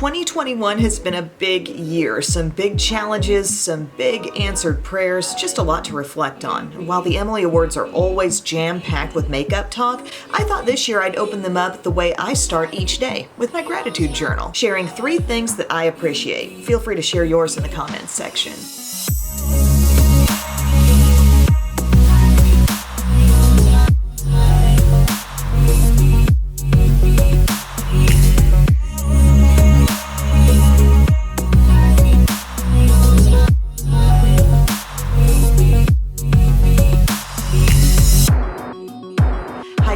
2021 has been a big year, some big challenges, some big answered prayers, just a lot to reflect on. While the Emily Awards are always jam-packed with makeup talk, I thought this year I'd open them up the way I start each day, with my gratitude journal, sharing 3 things that I appreciate. Feel free to share yours in the comments section.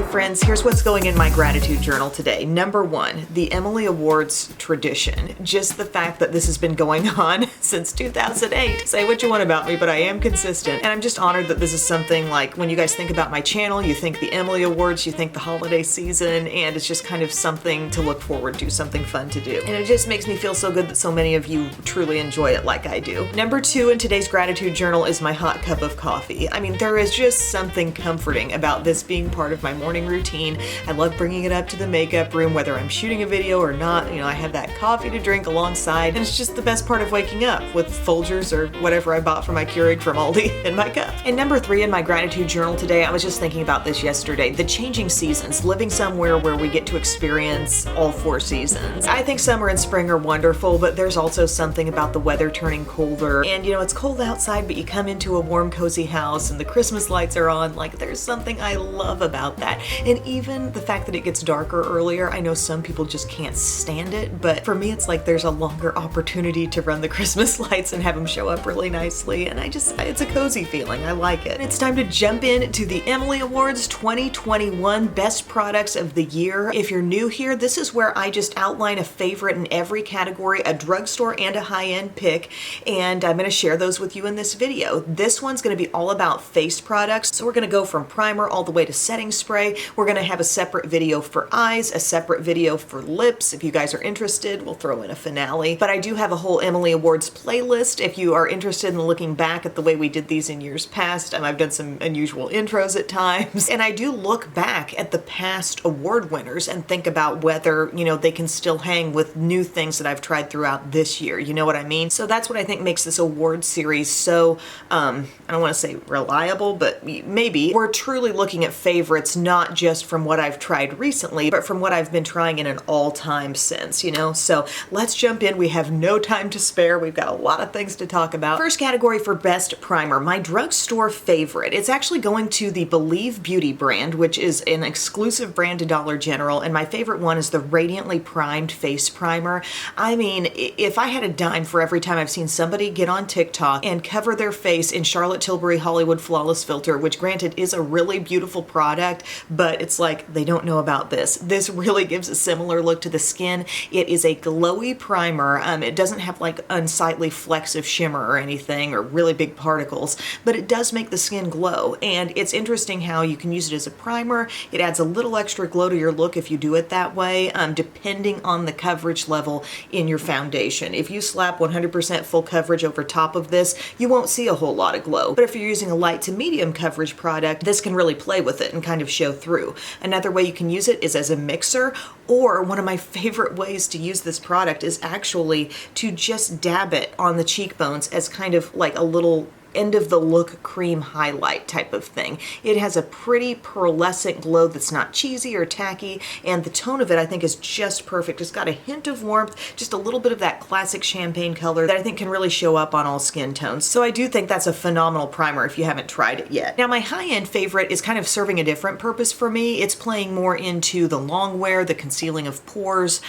Friends, here's what's going in my gratitude journal today. Number 1, the Emily Awards tradition. Just the fact that this has been going on since 2008. Say what you want about me, but I am consistent. And I'm just honored that this is something like when you guys think about my channel, you think the Emily Awards, you think the holiday season, and it's just kind of something to look forward to, something fun to do. And it just makes me feel so good that so many of you truly enjoy it like I do. Number 2 in today's gratitude journal is my hot cup of coffee. I mean, there is just something comforting about this being part of my morning routine. I love bringing it up to the makeup room, whether I'm shooting a video or not. You know, I have that coffee to drink alongside, and it's just the best part of waking up with Folgers or whatever I bought for my Keurig from Aldi in my cup. And number 3 in my gratitude journal today, I was just thinking about this yesterday, the changing seasons, living somewhere where we get to experience all 4 seasons. I think summer and spring are wonderful, but there's also something about the weather turning colder. And you know, it's cold outside, but you come into a warm, cozy house and the Christmas lights are on. Like, there's something I love about that. And even the fact that it gets darker earlier, I know some people just can't stand it, but for me it's like there's a longer opportunity to run the Christmas lights and have them show up really nicely, and it's a cozy feeling. I like it. And it's time to jump into the Emily Awards 2021 Best Products of the Year. If you're new here, this is where I just outline a favorite in every category, a drugstore and a high-end pick, and I'm going to share those with you in this video. This one's going to be all about face products, so we're going to go from primer all the way to setting spray. We're going to have a separate video for eyes, a separate video for lips. If you guys are interested, we'll throw in a finale. But I do have a whole Emily Awards playlist if you are interested in looking back at the way we did these in years past. I've done some unusual intros at times. And I do look back at the past award winners and think about whether, you know, they can still hang with new things that I've tried throughout this year. You know what I mean? So that's what I think makes this award series so, I don't want to say reliable, but maybe. We're truly looking at favorites, not just from what I've tried recently, but from what I've been trying in an all-time since, you know? So let's jump in. We have no time to spare. We've got a lot of things to talk about. First category for best primer, my drugstore favorite. It's actually going to the Believe Beauty brand, which is an exclusive brand to Dollar General, and my favorite one is the Radiantly Primed Face Primer. I mean, if I had a dime for every time I've seen somebody get on TikTok and cover their face in Charlotte Tilbury Hollywood Flawless Filter, which granted is a really beautiful product, but it's like they don't know about this. This really gives a similar look to the skin. It is a glowy primer. It doesn't have like unsightly flecks of shimmer or anything or really big particles, but it does make the skin glow. And it's interesting how you can use it as a primer. It adds a little extra glow to your look if you do it that way, depending on the coverage level in your foundation. If you slap 100% full coverage over top of this, you won't see a whole lot of glow. But if you're using a light to medium coverage product, this can really play with it and kind of show through. Another way you can use it is as a mixer, or one of my favorite ways to use this product is actually to just dab it on the cheekbones as kind of like a little end of the look cream highlight type of thing. It has a pretty pearlescent glow that's not cheesy or tacky, and the tone of it I think is just perfect. It's got a hint of warmth, just a little bit of that classic champagne color that I think can really show up on all skin tones. So I do think that's a phenomenal primer if you haven't tried it yet. Now my high-end favorite is kind of serving a different purpose for me. It's playing more into the long wear, the concealing of pores,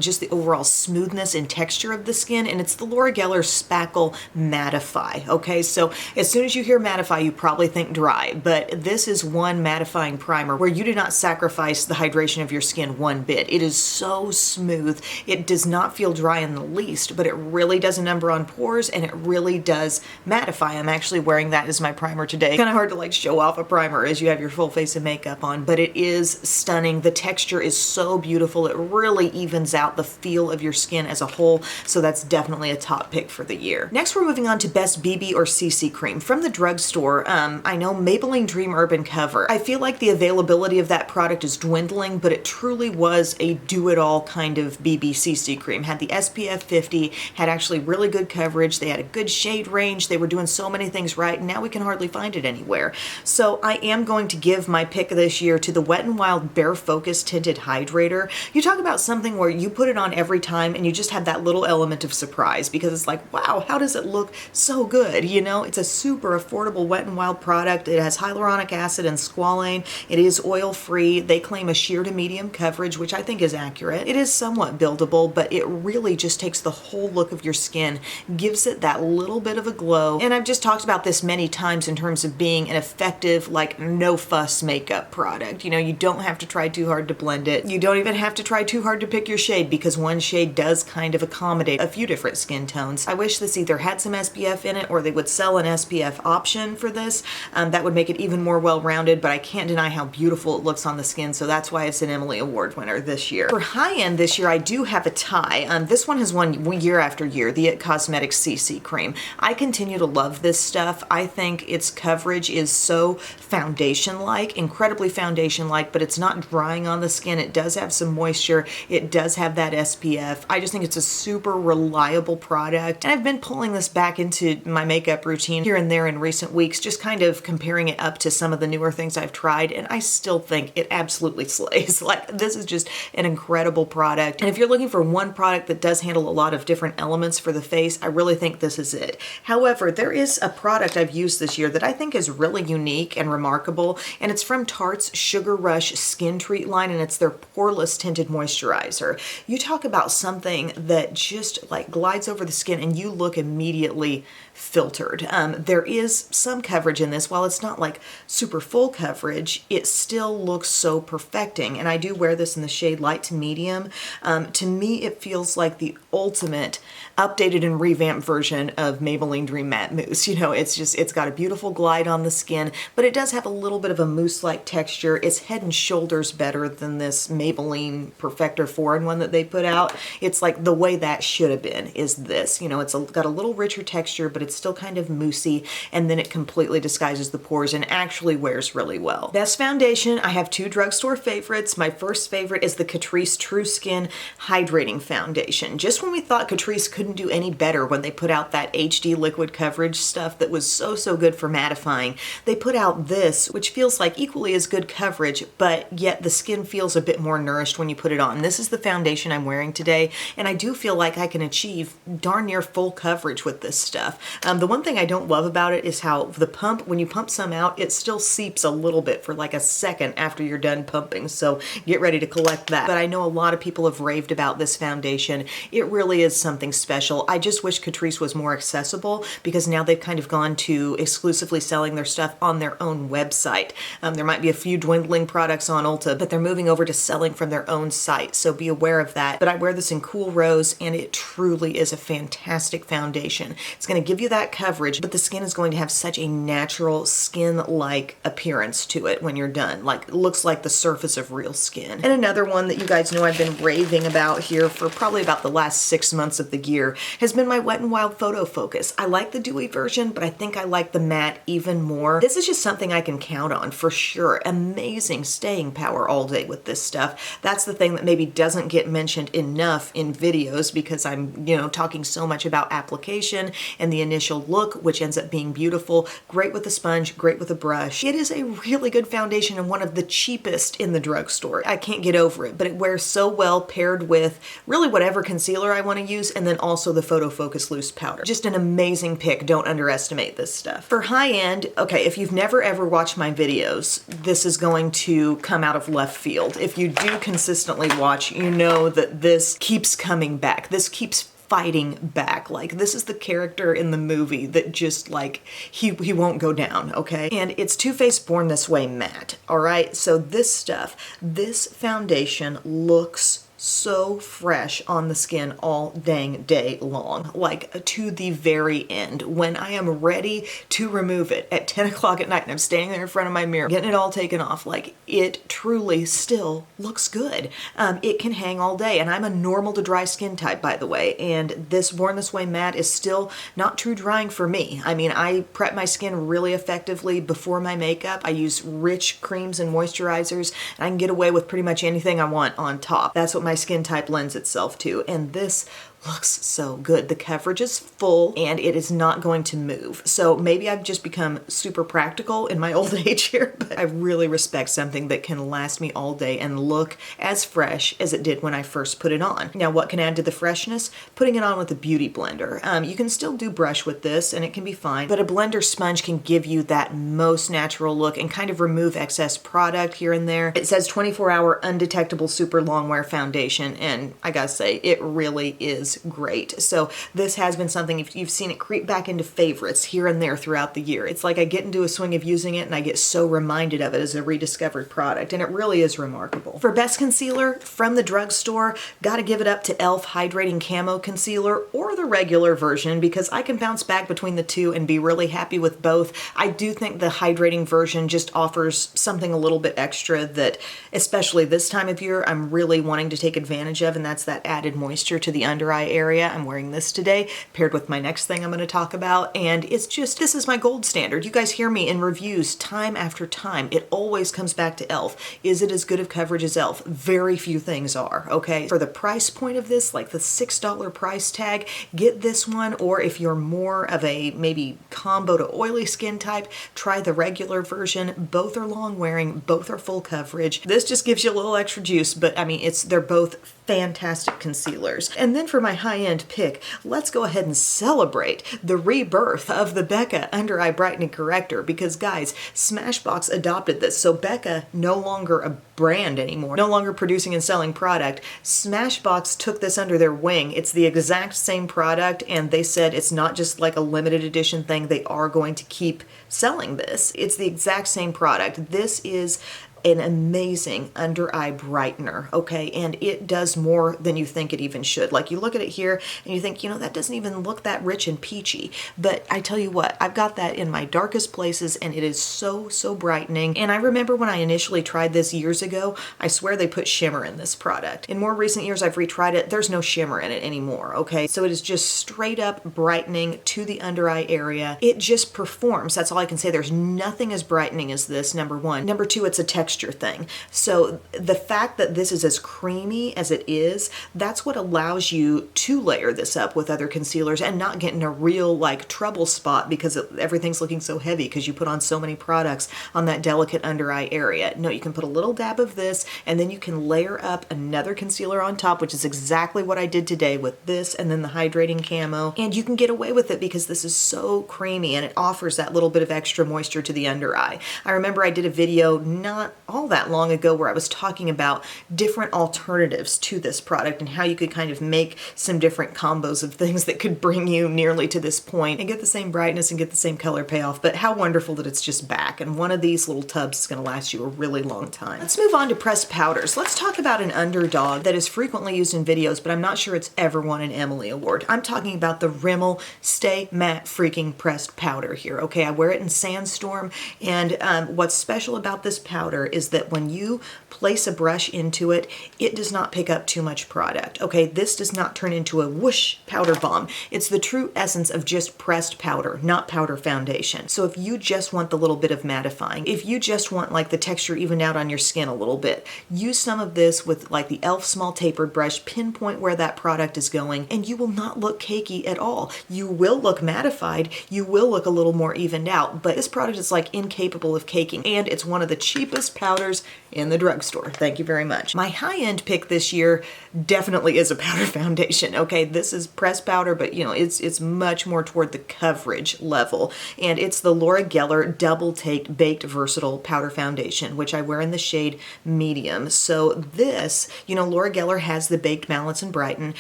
just the overall smoothness and texture of the skin, and it's the Laura Geller Spackle Mattify. Okay, so as soon as you hear mattify, you probably think dry, but this is one mattifying primer where you do not sacrifice the hydration of your skin one bit. It is so smooth. It does not feel dry in the least, but it really does a number on pores, and it really does mattify. I'm actually wearing that as my primer today. Kind of hard to like show off a primer as you have your full face of makeup on, but it is stunning. The texture is so beautiful. It really evens out the feel of your skin as a whole, so that's definitely a top pick for the year. Next, we're moving on to best BB or CC cream from the drugstore. I know Maybelline Dream Urban Cover. I feel like the availability of that product is dwindling, but it truly was a do-it-all kind of BB CC cream. Had the SPF 50, had actually really good coverage. They had a good shade range. They were doing so many things right, and now we can hardly find it anywhere. So I am going to give my pick this year to the Wet n Wild Bare Focus Tinted Hydrator. You talk about something where you put it on every time and you just have that little element of surprise because it's like, wow, how does it look so good? You know, it's a super affordable Wet n Wild product. It has hyaluronic acid and squalane. It is oil-free. They claim a sheer to medium coverage, which I think is accurate. It is somewhat buildable, but it really just takes the whole look of your skin, gives it that little bit of a glow. And I've just talked about this many times in terms of being an effective, like, no fuss makeup product. You know, you don't have to try too hard to blend it. You don't even have to try too hard to pick your shade because one shade does kind of accommodate a few different skin tones. I wish this either had some SPF in it or they would sell an SPF option for this. That would make it even more well-rounded, but I can't deny how beautiful it looks on the skin, so that's why it's an Emily Award winner this year. For high-end this year, I do have a tie. This one has won year after year, the It Cosmetics CC Cream. I continue to love this stuff. I think its coverage is so foundation-like, incredibly foundation-like, but it's not drying on the skin. It does have some moisture. It does have that SPF. I just think it's a super reliable product. And I've been pulling this back into my makeup routine here and there in recent weeks, just kind of comparing it up to some of the newer things I've tried, and I still think it absolutely slays. Like, this is just an incredible product. And if you're looking for one product that does handle a lot of different elements for the face, I really think this is it. However, there is a product I've used this year that I think is really unique and remarkable, and it's from Tarte's Sugar Rush Skin Treat line, and it's their Poreless Tinted Moisturizer. You talk about something that just like glides over the skin and you look immediately filtered. There is some coverage in this. While it's not like super full coverage, it still looks so perfecting. And I do wear this in the shade light to medium. To me, it feels like the ultimate updated and revamped version of Maybelline Dream Matte Mousse. You know, it's got a beautiful glide on the skin, but it does have a little bit of a mousse-like texture. It's head and shoulders better than this Maybelline Perfector 4-in-1 that they put out. It's like the way that should have been is this. You know, it's got a little richer texture, but it's still kind of moussey, and then it completely disguises the pores and actually wears really well. Best foundation, I have two drugstore favorites. My first favorite is the Catrice True Skin Hydrating Foundation. Just when we thought Catrice couldn't do any better when they put out that HD liquid coverage stuff that was so good for mattifying, they put out this, which feels like equally as good coverage, but yet the skin feels a bit more nourished when you put it on. This is the foundation I'm wearing today, and I do feel like I can achieve darn near full coverage with this stuff. The one thing I don't love about it is how the pump, when you pump some out, it still seeps a little bit for like a second after you're done pumping, so get ready to collect that. But I know a lot of people have raved about this foundation. It really is something special. I just wish Catrice was more accessible because now they've kind of gone to exclusively selling their stuff on their own website. There might be a few dwindling products on Ulta, but they're moving over to selling from their own site, so be aware of that. But I wear this in Cool Rose, and it truly is a fantastic foundation. It's going to give you that coverage, but the skin is going to have such a natural skin-like appearance to it when you're done. Like, it looks like the surface of real skin. And another one that you guys know I've been raving about here for probably about the last 6 months of the year has been my Wet n Wild Photo Focus. I like the dewy version, but I think I like the matte even more. This is just something I can count on for sure. Amazing staying power all day with this stuff. That's the thing that maybe doesn't get mentioned enough in videos because I'm, you know, talking so much about application and the initial look, which ends up being beautiful. Great with a sponge, great with a brush. It is a really good foundation and one of the cheapest in the drugstore. I can't get over it, but it wears so well paired with really whatever concealer I want to use, and then also the Photo Focus Loose Powder. Just an amazing pick. Don't underestimate this stuff. For high end, okay, if you've never ever watched my videos, this is going to come out of left field. If you do consistently watch, you know that this keeps coming back. This keeps fighting back. Like, this is the character in the movie that just like, he won't go down, okay? And it's Too Faced Born This Way matte, all right? So this stuff, this foundation looks so fresh on the skin all dang day long, like to the very end. When I am ready to remove it at 10 o'clock at night and I'm standing there in front of my mirror, getting it all taken off, like it truly still looks good. It can hang all day, and I'm a normal to dry skin type, by the way, and this Born This Way matte is still not true drying for me. I mean, I prep my skin really effectively before my makeup. I use rich creams and moisturizers, and I can get away with pretty much anything I want on top. That's what my skin type lends itself to, and this looks so good. The coverage is full and it is not going to move. So maybe I've just become super practical in my old age here, but I really respect something that can last me all day and look as fresh as it did when I first put it on. Now, what can add to the freshness? Putting it on with a beauty blender. You can still do brush with this and it can be fine, but a blender sponge can give you that most natural look and kind of remove excess product here and there. It says 24-hour undetectable super long wear foundation, and I gotta say, it really is great. So this has been something, if you've seen it creep back into favorites here and there throughout the year. It's like I get into a swing of using it and I get so reminded of it as a rediscovered product, and it really is remarkable. For best concealer from the drugstore, gotta give it up to e.l.f. Hydrating Camo Concealer or the regular version, because I can bounce back between the two and be really happy with both. I do think the hydrating version just offers something a little bit extra that, especially this time of year, I'm really wanting to take advantage of, and that's that added moisture to the under eye area. I'm wearing this today, paired with my next thing I'm going to talk about, and it's just, this is my gold standard. You guys hear me in reviews time after time. It always comes back to e.l.f. Is it as good of coverage as e.l.f.? Very few things are, okay? For the price point of this, like the $6 price tag, get this one, or if you're more of a maybe combo to oily skin type, try the regular version. Both are long wearing, both are full coverage. This just gives you a little extra juice, but I mean, they're both fantastic concealers. And then for my high-end pick, let's go ahead and celebrate the rebirth of the Becca Under Eye Brightening Corrector, because guys, Smashbox adopted this. So Becca, no longer a brand anymore, no longer producing and selling product. Smashbox took this under their wing. It's the exact same product, and they said it's not just like a limited edition thing. They are going to keep selling this. It's the exact same product. This is an amazing under eye brightener, okay? And it does more than you think it even should. Like, you look at it here and you think, you know, that doesn't even look that rich and peachy. But I tell you what, I've got that in my darkest places and it is so, so brightening. And I remember when I initially tried this years ago, I swear they put shimmer in this product. In more recent years, I've retried it. There's no shimmer in it anymore, okay? So it is just straight up brightening to the under eye area. It just performs. That's all I can say. There's nothing as brightening as this, number one. Number two, it's a texture thing. So the fact that this is as creamy as it is, that's what allows you to layer this up with other concealers and not get in a real like trouble spot because everything's looking so heavy because you put on so many products on that delicate under eye area. No, you can put a little dab of this and then you can layer up another concealer on top, which is exactly what I did today with this and then the hydrating camo. And you can get away with it because this is so creamy and it offers that little bit of extra moisture to the under eye. I remember I did a video not all that long ago where I was talking about different alternatives to this product and how you could kind of make some different combos of things that could bring you nearly to this point and get the same brightness and get the same color payoff. But how wonderful that it's just back, and one of these little tubs is going to last you a really long time. Let's move on to pressed powders. Let's talk about an underdog that is frequently used in videos, but I'm not sure it's ever won an Emily Award. I'm talking about the Rimmel Stay Matte freaking pressed powder here. Okay, I wear it in Sandstorm, and what's special about this powder is that when you place a brush into it, it does not pick up too much product. Okay, this does not turn into a whoosh powder bomb. It's the true essence of just pressed powder, not powder foundation. So if you just want the little bit of mattifying, if you just want like the texture evened out on your skin a little bit, use some of this with like the e.l.f. small tapered brush, pinpoint where that product is going, and you will not look cakey at all. You will look mattified, you will look a little more evened out, but this product is like incapable of caking, and it's one of the cheapest powders in the drugstore. Thank you very much. My high-end pick this year definitely is a powder foundation. Okay, this is pressed powder, but you know, it's much more toward the coverage level, and it's the Laura Geller Double Take Baked Versatile Powder Foundation, which I wear in the shade medium. So this, you know, Laura Geller has the Baked Balance and Brighten,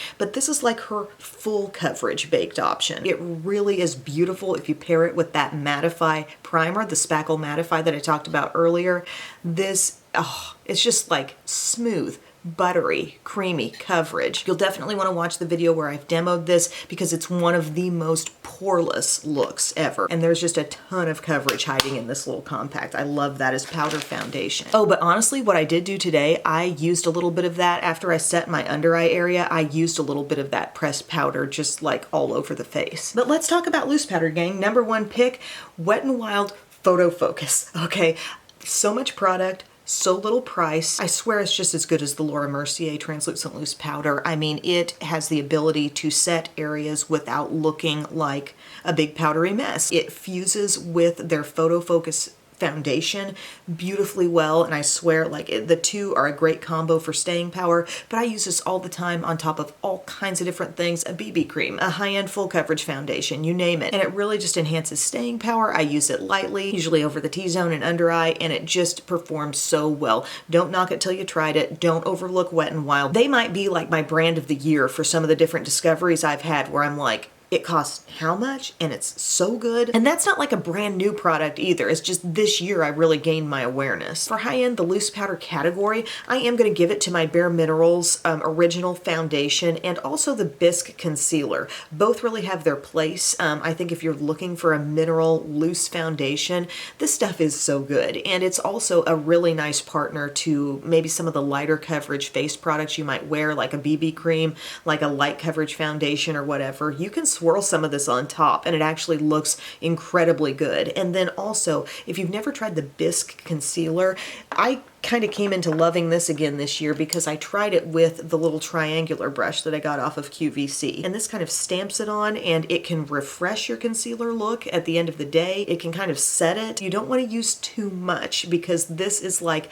but this is like her full coverage baked option. It really is beautiful if you pair it with that Mattify primer, the Spackle Mattify that I talked about earlier. This, oh, it's just like smooth, buttery, creamy coverage. You'll definitely want to watch the video where I've demoed this because it's one of the most poreless looks ever. And there's just a ton of coverage hiding in this little compact. I love that as powder foundation. Oh, but honestly, what I did do today, I used a little bit of that after I set my under eye area. I used a little bit of that pressed powder just like all over the face. But let's talk about loose powder, gang. Number one pick, Wet n Wild Photo Focus. Okay, so much product, so little price. I swear it's just as good as the Laura Mercier translucent loose powder. I mean, it has the ability to set areas without looking like a big powdery mess. It fuses with their photo focus foundation beautifully well, and I swear the two are a great combo for staying power. But I use this all the time on top of all kinds of different things, a BB cream, a high-end full coverage foundation, you name it, and it really just enhances staying power. I use it lightly, usually over the T-zone and under eye, and it just performs so well. Don't knock it till you tried it. Don't overlook Wet n Wild. They might be like my brand of the year for some of the different discoveries I've had where I'm like, it costs how much? And it's so good. And that's not like a brand new product either. It's just this year I really gained my awareness. For high-end, the loose powder category, I am going to give it to my Bare Minerals Original Foundation and also the Bisque Concealer. Both really have their place. I think if you're looking for a mineral loose foundation, this stuff is so good. And it's also a really nice partner to maybe some of the lighter coverage face products you might wear, like a BB cream, like a light coverage foundation or whatever. You can swirl some of this on top and it actually looks incredibly good. And then also, if you've never tried the Bisque Concealer, I kind of came into loving this again this year because I tried it with the little triangular brush that I got off of QVC. And this kind of stamps it on and it can refresh your concealer look at the end of the day. It can kind of set it. You don't want to use too much because this is like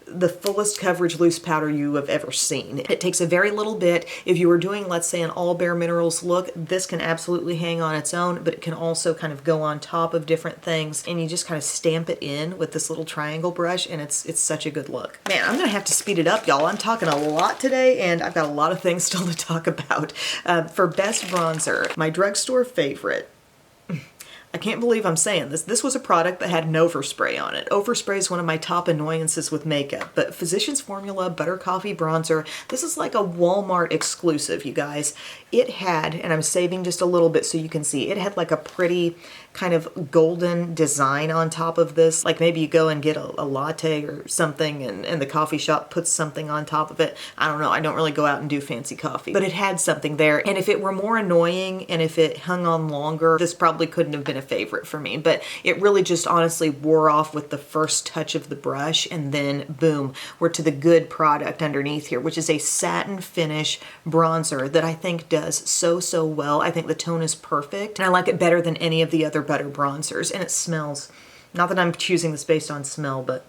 the fullest coverage loose powder you have ever seen. It takes a very little bit. If you were doing, let's say, an all Bare Minerals look, this can absolutely hang on its own, but it can also kind of go on top of different things, and you just kind of stamp it in with this little triangle brush, and it's such a good look. Man, I'm gonna have to speed it up, y'all. I'm talking a lot today, and I've got a lot of things still to talk about. For best bronzer, my drugstore favorite, I can't believe I'm saying this. This was a product that had an overspray on it. Overspray is one of my top annoyances with makeup, but Physicians Formula Butter Coffee Bronzer, this is like a Walmart exclusive, you guys. It had, and I'm saving just a little bit so you can see, it had like a pretty kind of golden design on top of this. Like maybe you go and get a latte or something and the coffee shop puts something on top of it. I don't know. I don't really go out and do fancy coffee, but it had something there. And if it were more annoying and if it hung on longer, this probably couldn't have been a favorite for me, but it really just honestly wore off with the first touch of the brush, and then boom, we're to the good product underneath here, which is a satin finish bronzer that I think does so well. I think the tone is perfect and I like it better than any of the other butter bronzers, and it smells, not that I'm choosing this based on smell, but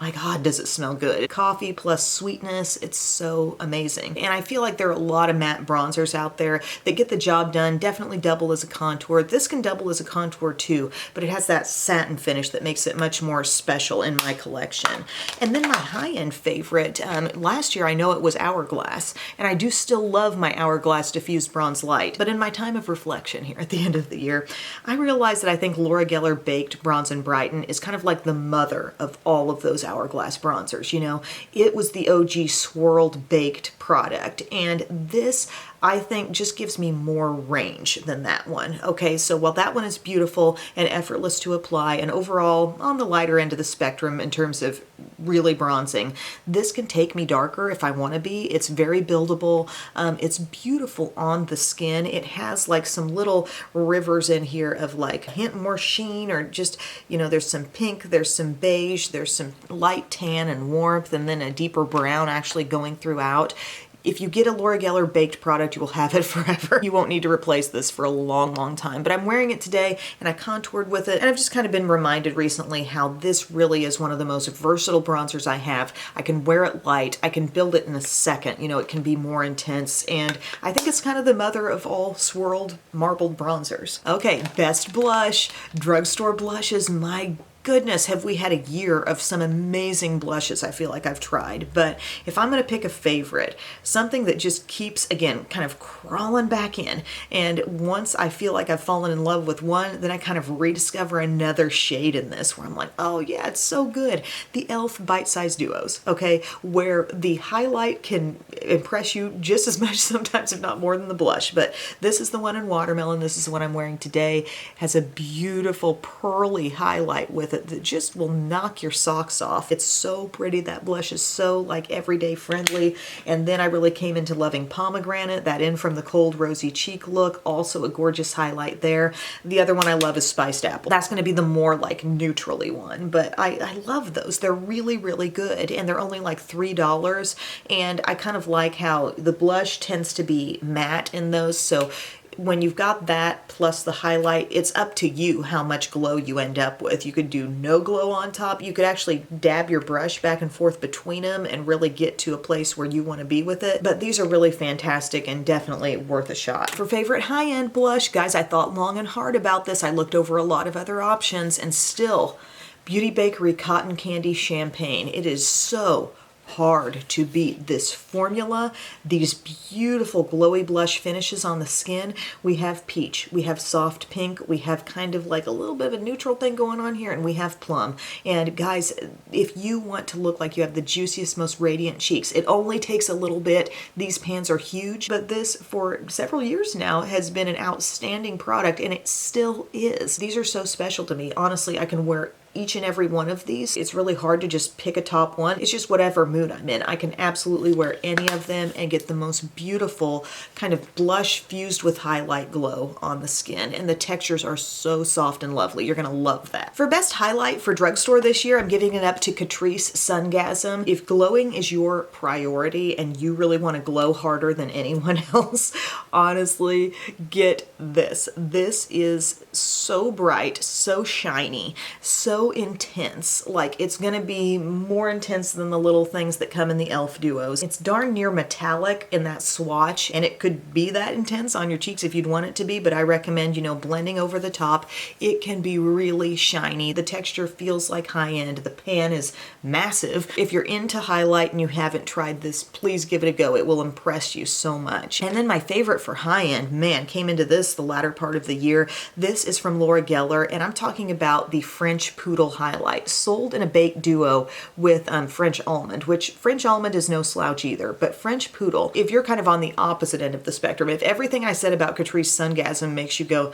my God, does it smell good. Coffee plus sweetness, it's so amazing. And I feel like there are a lot of matte bronzers out there that get the job done, definitely double as a contour. This can double as a contour too, but it has that satin finish that makes it much more special in my collection. And then my high-end favorite, last year I know it was Hourglass, and I do still love my Hourglass Diffused Bronze Light, but in my time of reflection here at the end of the year, I realized that I think Laura Geller Baked Bronze and Brighten is kind of like the mother of all of those Hourglass bronzers. You know, it was the OG swirled baked product, and this I think just gives me more range than that one. Okay, so while that one is beautiful and effortless to apply and overall on the lighter end of the spectrum in terms of really bronzing, this can take me darker if I want to be. It's very buildable. It's beautiful on the skin. It has like some little rivers in here of like a hint more sheen, or just, you know, there's some pink, there's some beige, there's some light tan and warmth, and then a deeper brown actually going throughout. If you get a Laura Geller baked product, you will have it forever. You won't need to replace this for a long time. But I'm wearing it today and I contoured with it, and I've just kind of been reminded recently how this really is one of the most versatile bronzers I have. I can wear it light, I can build it in a second, you know, it can be more intense, and I think it's kind of the mother of all swirled marbled bronzers. Okay, best blush. Drugstore blushes, my goodness, have we had a year of some amazing blushes I feel like I've tried. But if I'm going to pick a favorite, something that just keeps, again, kind of crawling back in, and once I feel like I've fallen in love with one, then I kind of rediscover another shade in this where I'm like, oh yeah, it's so good. The e.l.f. Bite-Size Duos, okay, where the highlight can impress you just as much sometimes, if not more, than the blush. But this is the one in Watermelon. This is the one I'm wearing today. Has a beautiful pearly highlight with it that just will knock your socks off. It's so pretty. That blush is so like everyday friendly. And then I really came into loving Pomegranate, that In From the Cold Rosy Cheek look, also a gorgeous highlight there. The other one I love is Spiced Apple. That's going to be the more like neutrally one, but I love those. They're really, really good, and they're only like $3. And I kind of like how the blush tends to be matte in those, so when you've got that plus the highlight, it's up to you how much glow you end up with. You could do no glow on top. You could actually dab your brush back and forth between them and really get to a place where you want to be with it. But these are really fantastic and definitely worth a shot. For favorite high-end blush, guys, I thought long and hard about this. I looked over a lot of other options, and still, Beauty Bakery Cotton Candy Champagne. It is so hard to beat this formula, these beautiful glowy blush finishes on the skin. We have peach, we have soft pink, we have kind of like a little bit of a neutral thing going on here, and we have plum. And guys, if you want to look like you have the juiciest, most radiant cheeks, it only takes a little bit. These pans are huge, but this for several years now has been an outstanding product, and it still is. These are so special to me. Honestly, I can wear each and every one of these. It's really hard to just pick a top one. It's just whatever mood I'm in. I can absolutely wear any of them and get the most beautiful kind of blush fused with highlight glow on the skin. And the textures are so soft and lovely. You're gonna love that. For best highlight for drugstore this year, I'm giving it up to Catrice Sungasm. If glowing is your priority and you really want to glow harder than anyone else, honestly, get this. This is so bright, so shiny, so intense. Like, it's gonna be more intense than the little things that come in the e.l.f. duos. It's darn near metallic in that swatch, and it could be that intense on your cheeks if you'd want it to be, but I recommend, you know, blending over the top. It can be really shiny. The texture feels like high-end. The pan is massive. If you're into highlight and you haven't tried this, please give it a go. It will impress you so much. And then my favorite for high-end, man, came into this the latter part of the year. This is from Laura Geller, and I'm talking about the French Poodle highlight, sold in a baked duo with French Almond, which French Almond is no slouch either, but French Poodle, if you're kind of on the opposite end of the spectrum, if everything I said about Catrice Sungasm makes you go,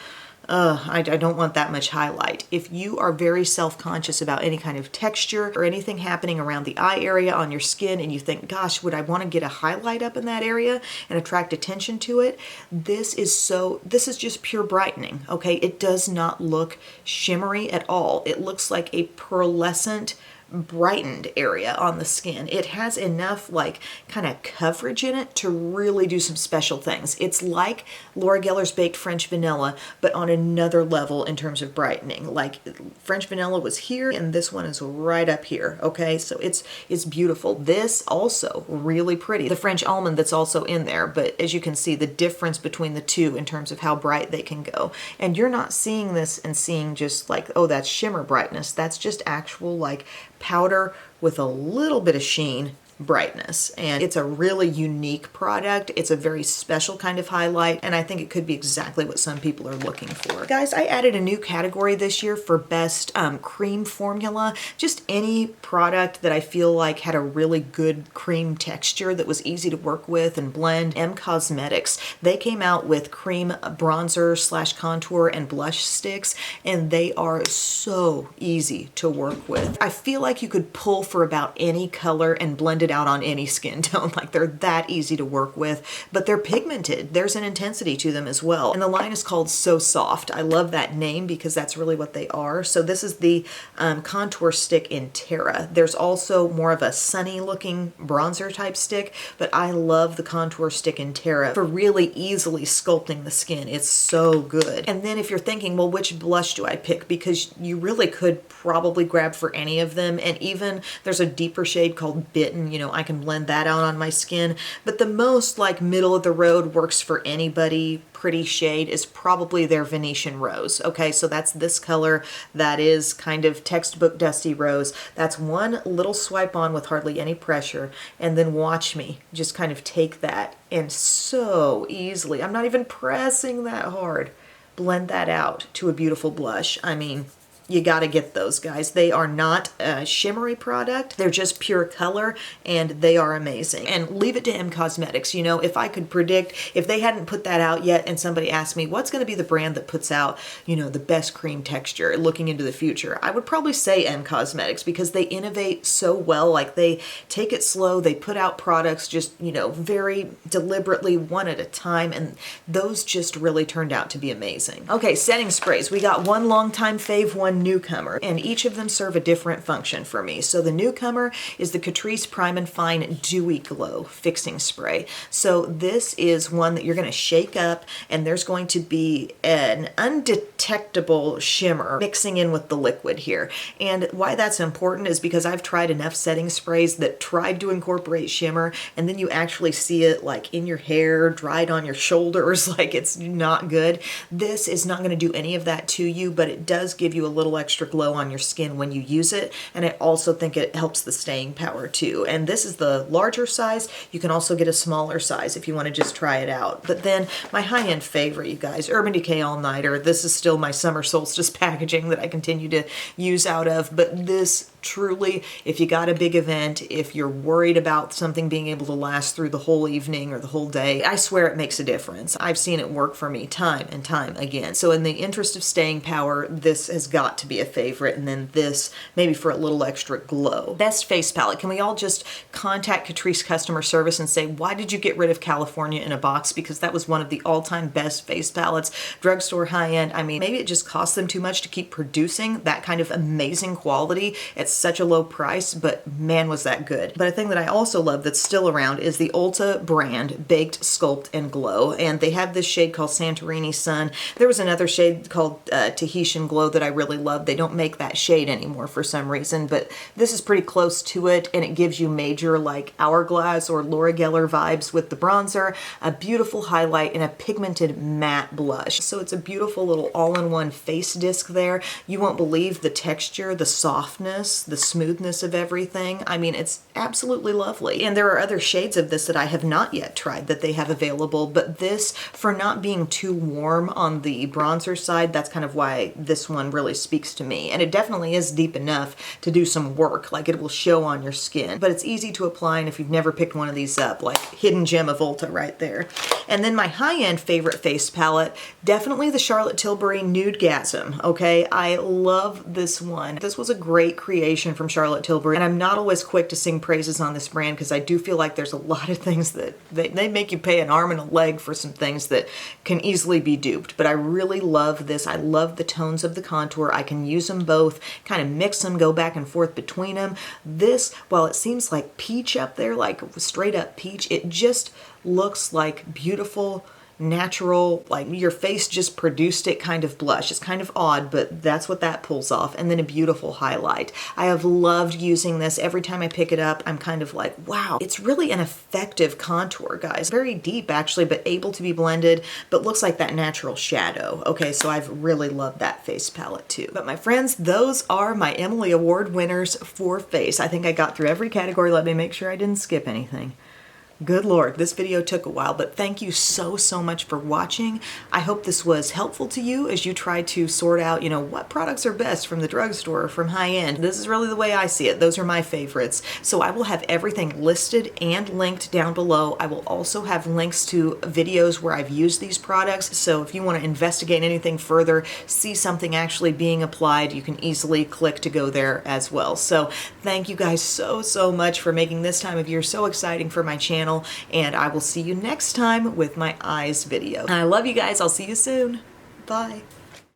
I don't want that much highlight. If you are very self-conscious about any kind of texture or anything happening around the eye area on your skin, and you think, gosh, would I want to get a highlight up in that area and attract attention to it? This is just pure brightening, okay? It does not look shimmery at all. It looks like a pearlescent, brightened area on the skin. It has enough like kind of coverage in it to really do some special things. It's like Laura Geller's Baked French Vanilla, but on another level in terms of brightening. Like French Vanilla was here and this one is right up here, okay? So it's beautiful. This also really pretty. The French Almond that's also in there, but as you can see, the difference between the two in terms of how bright they can go. And you're not seeing this and seeing just like, oh, that's shimmer brightness. That's just actual like powder with a little bit of sheen brightness. And it's a really unique product. It's a very special kind of highlight, and I think it could be exactly what some people are looking for. Guys, I added a new category this year for best cream formula. Just any product that I feel like had a really good cream texture that was easy to work with and blend. M Cosmetics, they came out with cream bronzer slash contour and blush sticks, and they are so easy to work with. I feel like you could pull for about any color and blend it out on any skin tone. Like, they're that easy to work with, but they're pigmented. There's an intensity to them as well. And the line is called So Soft. I love that name because that's really what they are. So this is the contour stick in Terra. There's also more of a sunny looking bronzer type stick, but I love the contour stick in Terra for really easily sculpting the skin. It's so good. And then if you're thinking, well, which blush do I pick? Because you really could probably grab for any of them. And even there's a deeper shade called Bitten you know, I can blend that out on my skin. But the most like middle of the road works for anybody pretty shade is probably their Venetian Rose. Okay, so that's this color that is kind of textbook dusty rose. That's one little swipe on with hardly any pressure, and then watch me just kind of take that and so easily, I'm not even pressing that hard, blend that out to a beautiful blush. I mean, you gotta get those, guys. They are not a shimmery product. They're just pure color, and they are amazing. And leave it to M Cosmetics. You know, if I could predict, if they hadn't put that out yet and somebody asked me, what's gonna be the brand that puts out, you know, the best cream texture looking into the future, I would probably say M Cosmetics, because they innovate so well. Like, they take it slow. They put out products just, you know, very deliberately, one at a time, and those just really turned out to be amazing. Okay, setting sprays. We got one longtime fave, one newcomer, and each of them serve a different function for me. So the newcomer is the Catrice Prime and Fine Dewy Glow Fixing Spray. So this is one that you're going to shake up, and there's going to be an undetectable shimmer mixing in with the liquid here. And why that's important is because I've tried enough setting sprays that tried to incorporate shimmer, and then you actually see it like in your hair, dried on your shoulders, like it's not good. This is not going to do any of that to you, but it does give you a little extra glow on your skin when you use it, and I also think it helps the staying power too. And this is the larger size. You can also get a smaller size if you want to just try it out. But then my high-end favorite, you guys, Urban Decay All Nighter. This is still my summer solstice packaging that I continue to use out of, but this truly, if you got a big event, if you're worried about something being able to last through the whole evening or the whole day, I swear it makes a difference. I've seen it work for me time and time again. So in the interest of staying power, this has got to be a favorite, and then this maybe for a little extra glow. Best face palette. Can we all just contact Catrice customer service and say, why did you get rid of California in a box? Because that was one of the all-time best face palettes. Drugstore high-end. I mean, maybe it just cost them too much to keep producing that kind of amazing quality at such a low price, but man, was that good. But a thing that I also love that's still around is the Ulta brand Baked Sculpt and Glow, and they have this shade called Santorini Sun. There was another shade called Tahitian Glow that I really love. They don't make that shade anymore for some reason, but this is pretty close to it, and it gives you major like Hourglass or Laura Geller vibes with the bronzer, a beautiful highlight, and a pigmented matte blush. So it's a beautiful little all-in-one face disc there. You won't believe the texture, the softness, the smoothness of everything. I mean, it's absolutely lovely. And there are other shades of this that I have not yet tried that they have available, but this, for not being too warm on the bronzer side, that's kind of why this one really speaks to me. And it definitely is deep enough to do some work, like it will show on your skin, but it's easy to apply, and if you've never picked one of these up, like hidden gem of Ulta right there. And then my high-end favorite face palette, definitely the Charlotte Tilbury Nude Gasm. Okay, I love this one. This was a great creation from Charlotte Tilbury, and I'm not always quick to sing praises on this brand because I do feel like there's a lot of things that they make you pay an arm and a leg for some things that can easily be duped. But I really love this. I love the tones of the contour. I can use them both, kind of mix them, go back and forth between them. This, while it seems like peach up there, like straight up peach, it just looks like beautiful, natural, like your face just produced it kind of blush. It's kind of odd, but that's what that pulls off. And then a beautiful highlight. I have loved using this. Every time I pick it up, I'm kind of like, wow, it's really an effective contour, guys. Very deep actually, but able to be blended, but looks like that natural shadow. Okay, so I've really loved that face palette too. But my friends, those are my Emily Award winners for face. I think I got through every category. Let me make sure I didn't skip anything. Good Lord, this video took a while, but thank you so much for watching. I hope this was helpful to you as you try to sort out, you know, what products are best from the drugstore or from high-end. This is really the way I see it. Those are my favorites. So I will have everything listed and linked down below. I will also have links to videos where I've used these products. So if you want to investigate anything further, see something actually being applied, you can easily click to go there as well. So thank you guys so much for making this time of year so exciting for my channel. And I will see you next time with my eyes video. I love you guys. I'll see you soon. Bye.